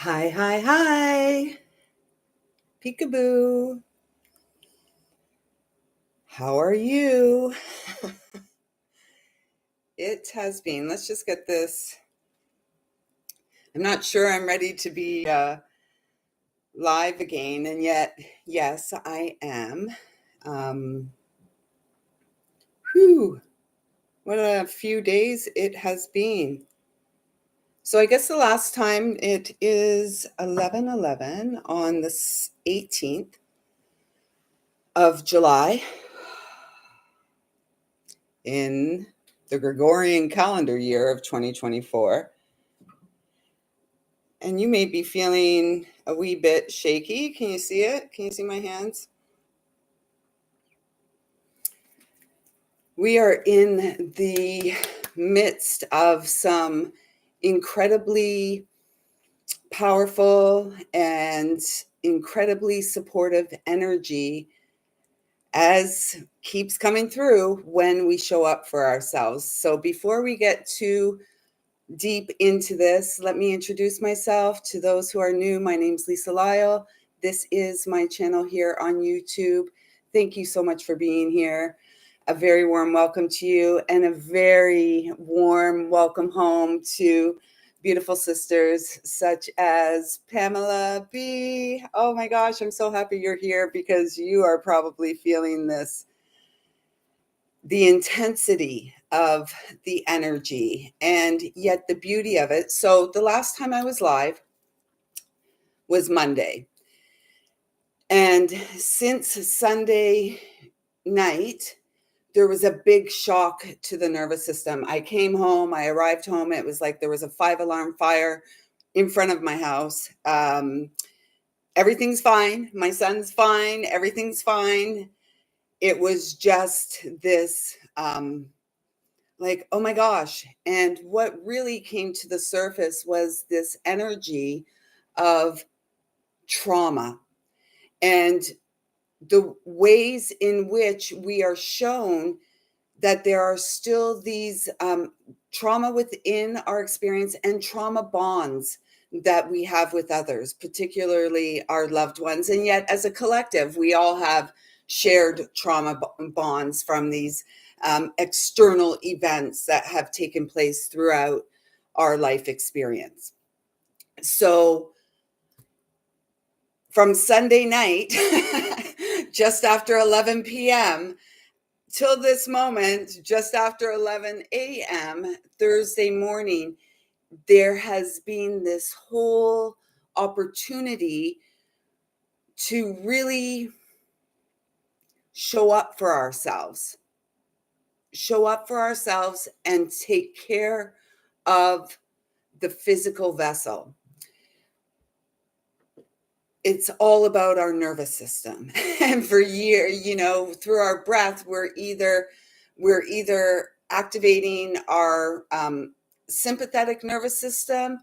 Hi, hi, hi. Peekaboo. How are you? It has been. Let's just get this. I'm not sure I'm ready to be live again. And yet, yes, I am. Um, Whew. What a few days it has been. So I guess the last time it is 11/11 on the 18th of July in the Gregorian calendar year of 2024. And you may be feeling a wee bit shaky. Can you see it? Can you see my hands? We are in the midst of some incredibly powerful and incredibly supportive energy as keeps coming through when we show up for ourselves. So before we get too deep into this, let me introduce myself to those who are new. My name's Lisa Lyle. This is my channel here on YouTube. Thank you so much for being here. A very warm welcome to you and a very warm welcome home to beautiful sisters such as Pamela B. Oh my gosh, I'm so happy you're here because you are probably feeling this, the intensity of the energy and yet the beauty of it. So the last time I was live was Monday. And since Sunday night, there was a big shock to the nervous system. I came home, I arrived home. It was like there was a 5-alarm fire in front of my house. Everything's fine. My son's fine. Everything's fine. It was just this like, oh my gosh. And what really came to the surface was this energy of trauma and the ways in which we are shown that there are still these trauma within our experience and trauma bonds that we have with others, particularly our loved ones. And yet, as a collective, we all have shared trauma bonds from these external events that have taken place throughout our life experience. So, from Sunday night, just after 11 p.m., till this moment, just after 11 a.m., Thursday morning, there has been this whole opportunity to really show up for ourselves and take care of the physical vessel. It's all about our nervous system. And for years, through our breath, we're either activating our sympathetic nervous system,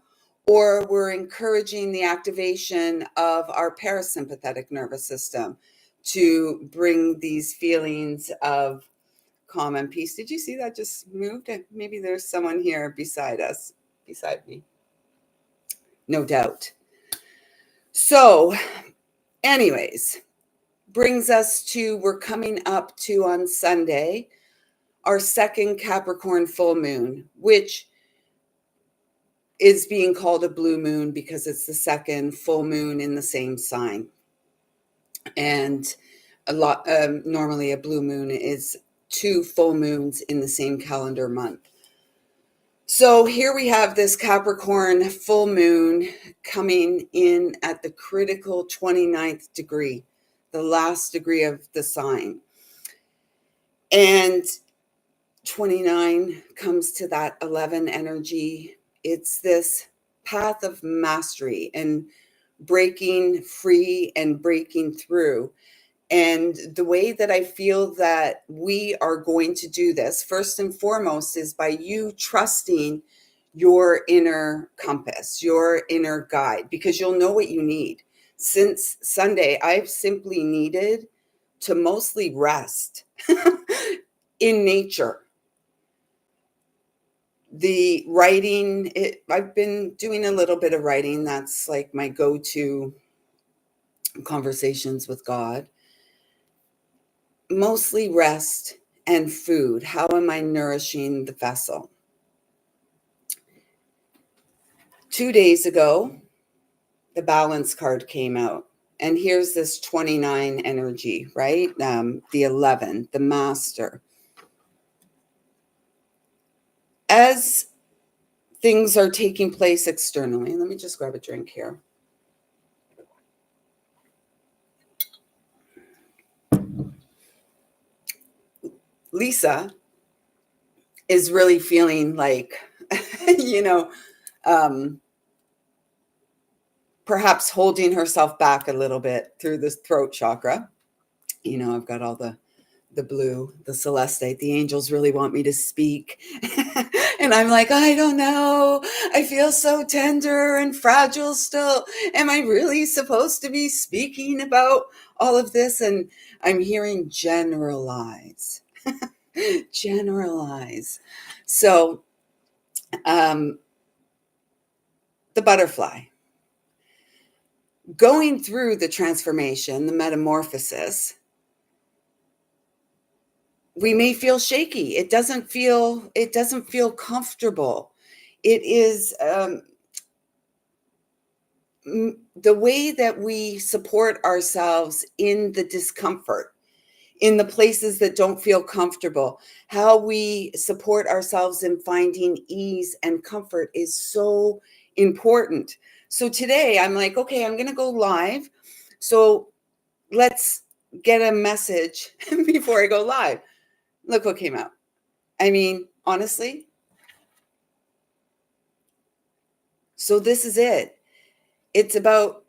or we're encouraging the activation of our parasympathetic nervous system to bring these feelings of calm and peace. Did you see that just moved? Maybe there's someone here beside me. No doubt. So, anyways, brings us to, we're coming up to on Sunday, our second Capricorn full moon, which is being called a blue moon because it's the second full moon in the same sign. And normally a blue moon is 2 full moons in the same calendar month. So here we have this Capricorn full moon coming in at the critical 29th degree, the last degree of the sign. And 29 comes to that 11 energy. It's this path of mastery and breaking free and breaking through. And the way that I feel that we are going to do this, first and foremost, is by you trusting your inner compass, your inner guide, because you'll know what you need. Since Sunday, I've simply needed to mostly rest in nature. The writing, I've been doing a little bit of writing. That's like my go-to conversations with God. Mostly rest and food. How am I nourishing the vessel? 2 days ago, the balance card came out. And here's this 29 energy, right? The 11, the master. As things are taking place externally, let me just grab a drink here. Lisa is really feeling like, perhaps holding herself back a little bit through this throat chakra. I've got all the blue, the celestite, the angels really want me to speak. And I'm like, I don't know. I feel so tender and fragile still. Am I really supposed to be speaking about all of this? And I'm hearing generalize. Generalize. So, the butterfly. Going through the transformation, the metamorphosis, we may feel shaky. It doesn't feel comfortable. It is the way that we support ourselves in the discomfort, in the places that don't feel comfortable. How we support ourselves in finding ease and comfort is so important. So today I'm like, okay, I'm going to go live. So let's get a message before I go live. Look what came out. I mean, honestly. So this is it. It's about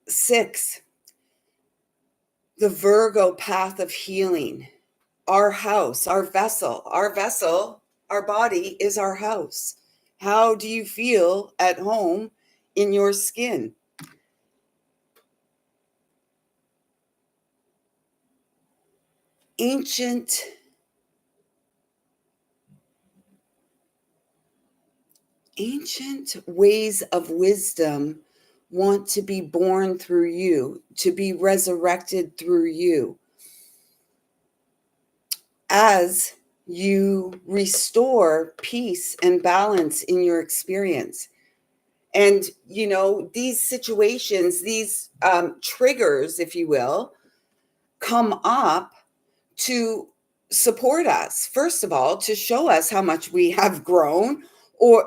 6, the Virgo path of healing. Our house, our vessel, our body is our house. How do you feel at home in your skin? Ancient ways of wisdom want to be born through you, to be resurrected through you. As you restore peace and balance in your experience. And, these situations, these triggers, if you will, come up to support us. First of all, to show us how much we have grown,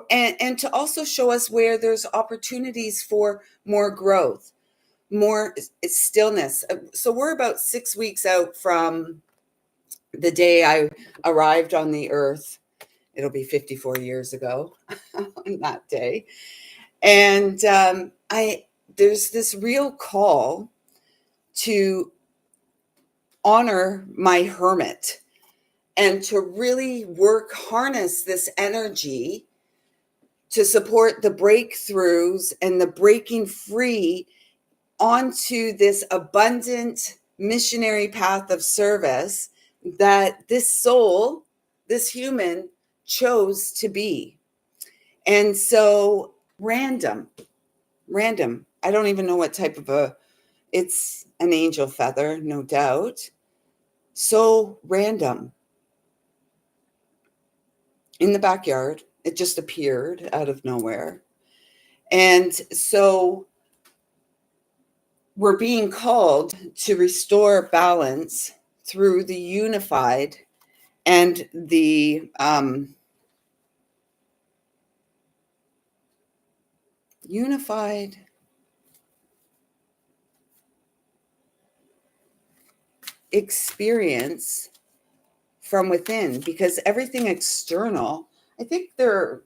and to also show us where there's opportunities for more growth, more stillness. So we're about 6 weeks out from the day I arrived on the earth. It'll be 54 years ago on that day. And there's this real call to honor my hermit and to really harness this energy to support the breakthroughs and the breaking free onto this abundant missionary path of service that this soul, this human, chose to be. And so random. I don't even know what type of it's an angel feather, no doubt. So random. In the backyard, it just appeared out of nowhere. And so we're being called to restore balance through the unified and the unified experience from within, because everything external, I think let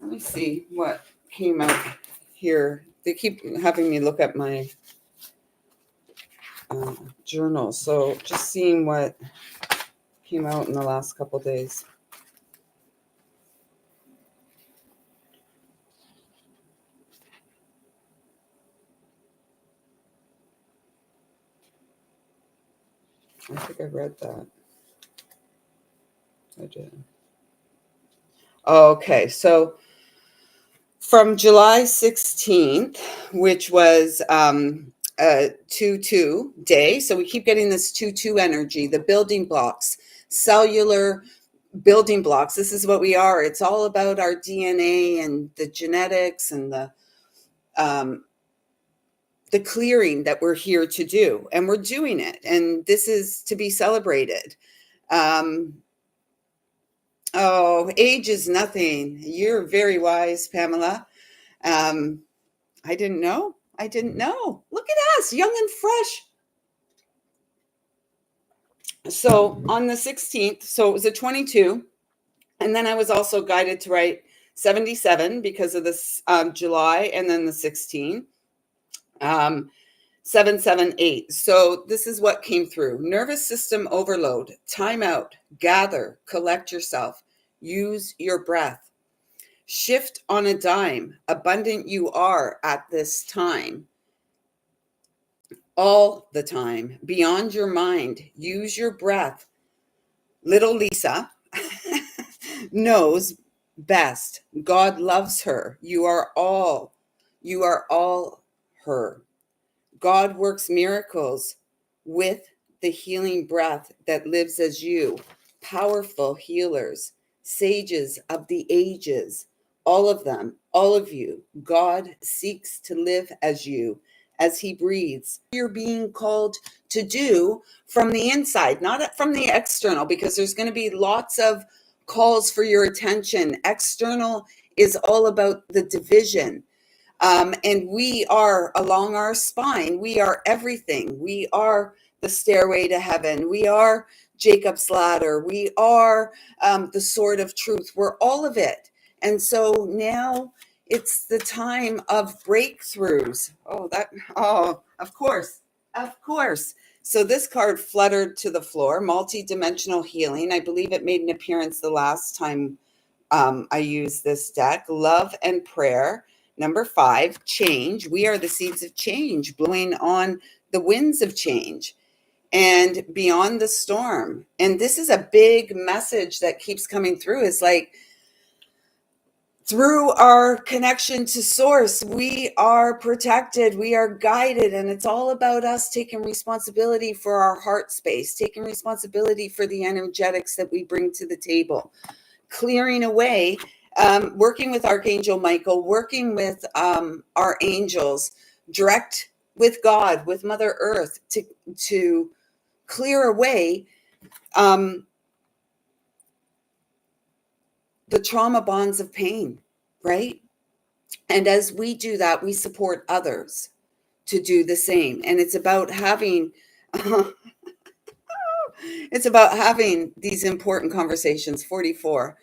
me see what came out here. They keep having me look at my journal. So just seeing what came out in the last couple of days. I think I read that. I did. Okay, so from July 16th, which was a 2-2 day. So we keep getting this 2-2 energy, the building blocks, cellular building blocks. This is what we are. It's all about our DNA and the genetics and the clearing that we're here to do. And we're doing it. And this is to be celebrated. Oh, age is nothing. You're very wise, Pamela. I didn't know. I didn't know. Look at us, young and fresh. So on the 16th, so it was a 22. And then I was also guided to write 77 because of this July and then the 16. 778. So this is what came through. Nervous system overload, time out, gather, collect yourself, use your breath. Shift on a dime, abundant you are at this time. All the time, beyond your mind, use your breath. Little Lisa knows best. God loves her. You are all her. God works miracles with the healing breath that lives as you. Powerful healers, sages of the ages, all of them, all of you. God seeks to live as you, as he breathes. You're being called to do from the inside, not from the external, because there's going to be lots of calls for your attention. External is all about the division. And we are along our spine. We are everything. We are the stairway to heaven. We are Jacob's ladder. We are the sword of truth. We're all of it. And so now it's the time of breakthroughs. Of course. Of course. So this card fluttered to the floor, multi-dimensional healing. I believe it made an appearance the last time I used this deck. Love and prayer. Number 5, change. We are the seeds of change, blowing on the winds of change and beyond the storm. And this is a big message that keeps coming through. It's like, through our connection to source, we are protected, we are guided, and it's all about us taking responsibility for our heart space, taking responsibility for the energetics that we bring to the table, clearing away, working with Archangel Michael, working with our angels, direct with God, with Mother Earth, to clear away the trauma bonds of pain, right? And as we do that, we support others to do the same. And it's about having these important conversations. 44.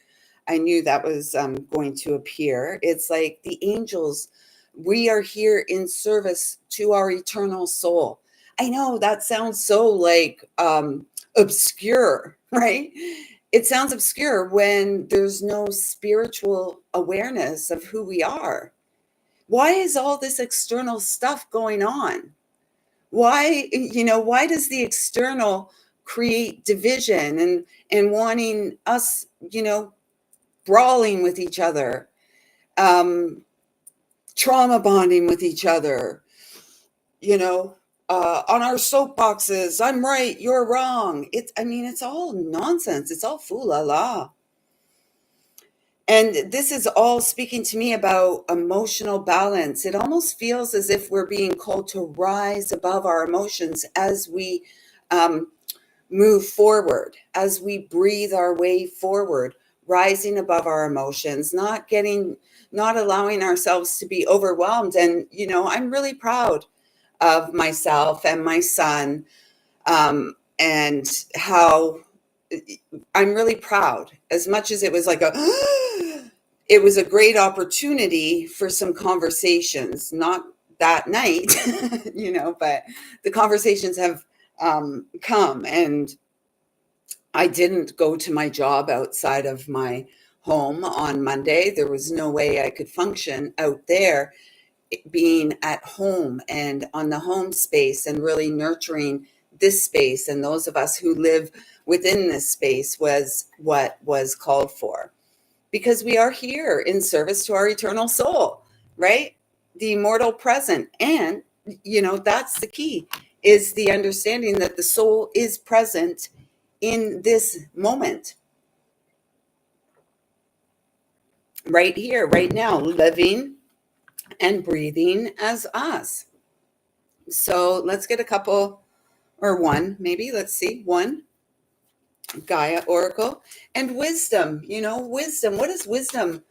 I knew that was going to appear. It's like the angels, we are here in service to our eternal soul. I know that sounds so like obscure, right? It sounds obscure when there's no spiritual awareness of who we are. Why is all this external stuff going on? Why does the external create division and wanting us, brawling with each other, trauma bonding with each other, on our soapboxes, I'm right, you're wrong. It's all nonsense. It's all foo-la-la. And this is all speaking to me about emotional balance. It almost feels as if we're being called to rise above our emotions as we move forward, as we breathe our way forward, rising above our emotions, not allowing ourselves to be overwhelmed. And, I'm really proud of myself and my son, and how I'm really proud. As much as it was like it was a great opportunity for some conversations, not that night, but the conversations have come, and I didn't go to my job outside of my home on Monday. There was no way I could function out there, being at home and on the home space and really nurturing this space. And those of us who live within this space was what was called for. because we are here in service to our eternal soul, right? The immortal present. And, that's the key, is the understanding that the soul is present in this moment, right here, right now, living and breathing as us. So let's get a couple, or one, maybe. Let's see. One, Gaia Oracle, and wisdom. Wisdom. What is wisdom?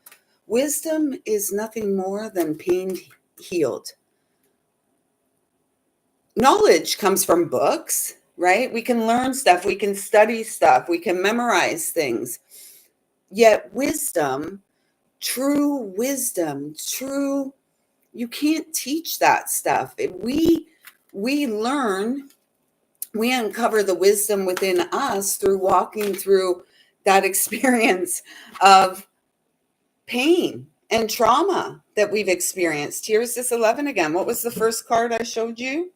Wisdom is nothing more than pain healed. Knowledge comes from books, right? We can learn stuff, we can study stuff, we can memorize things. Yet wisdom, true wisdom, you can't teach that stuff. We learn, we uncover the wisdom within us through walking through that experience of pain and trauma that we've experienced. Here's this 11 again. What was the first card I showed you?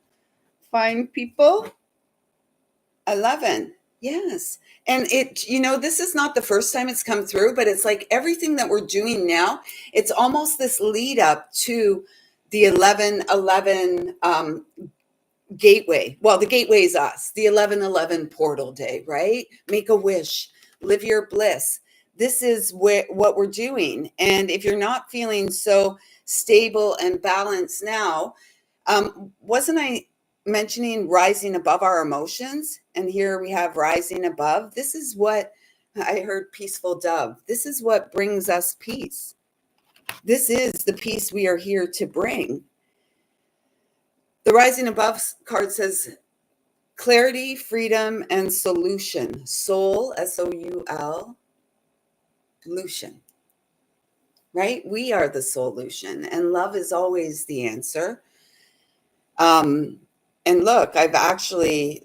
Find people. 11. Yes. And this is not the first time it's come through, but it's like everything that we're doing now, it's almost this lead up to the 11/11 gateway. Well, the gateway is us, the 11/11 portal day, right? Make a wish, live your bliss. This is what we're doing. And if you're not feeling so stable and balanced now, wasn't I mentioning rising above our emotions? And here we have rising above. This is what I heard, peaceful dove. This is what brings us peace. This is the peace we are here to bring. The rising above card says clarity, freedom, and solution. Soul, SOUL, solution. Right? We are the solution, and love is always the answer. And look, I've actually,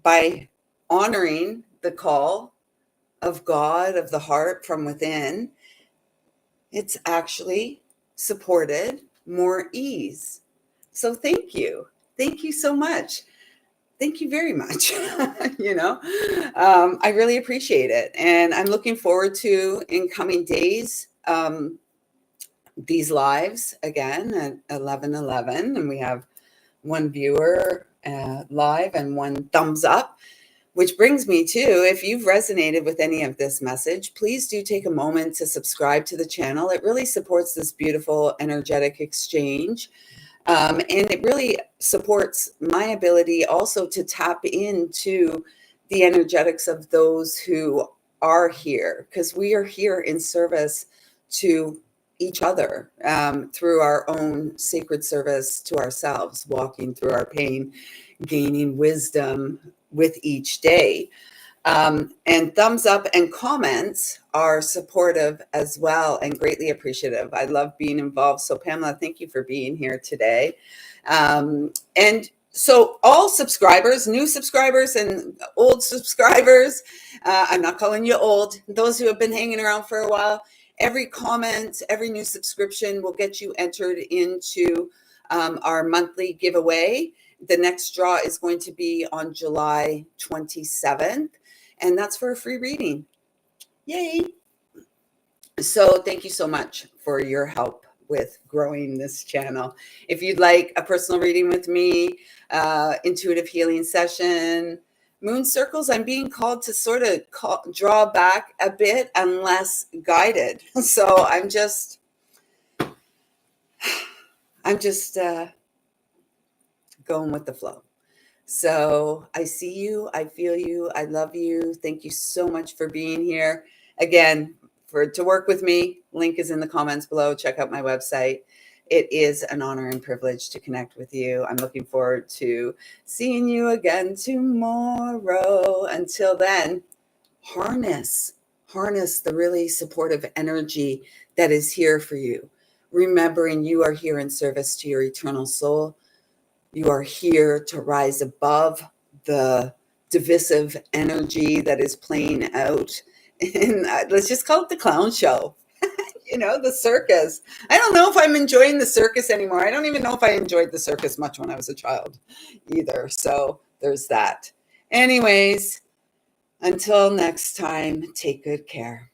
by honoring the call of God, of the heart from within, it's actually supported more ease. So thank you. Thank you so much. Thank you very much. I really appreciate it. And I'm looking forward to, in coming days, these lives again at 11/11. And we have one viewer live and one thumbs up, which brings me to, if you've resonated with any of this message, please do take a moment to subscribe to the channel. It really supports this beautiful energetic exchange. And it really supports my ability also to tap into the energetics of those who are here, because we are here in service to each other, through our own sacred service to ourselves, walking through our pain, gaining wisdom with each day. And thumbs up and comments are supportive as well, and greatly appreciative. I love being involved. So Pamela, thank you for being here today. And so all subscribers, new subscribers and old subscribers, I'm not calling you old, those who have been hanging around for a while, every comment, every new subscription will get you entered into our monthly giveaway. The next draw is going to be on July 27th, and that's for a free reading. Yay! So thank you so much for your help with growing this channel. If you'd like a personal reading with me, intuitive healing session, moon circles, I'm being called to sort of draw back a bit unless guided. So I'm just going with the flow. So I see you, I feel you, I love you. Thank you so much for being here. Again, to work with me, link is in the comments below. Check out my website. It is an honor and privilege to connect with you. I'm looking forward to seeing you again tomorrow. Until then, harness the really supportive energy that is here for you. Remembering you are here in service to your eternal soul. You are here to rise above the divisive energy that is playing out. And let's just call it the clown show. The circus. I don't know if I'm enjoying the circus anymore. I don't even know if I enjoyed the circus much when I was a child either. So there's that. Anyways, until next time, take good care.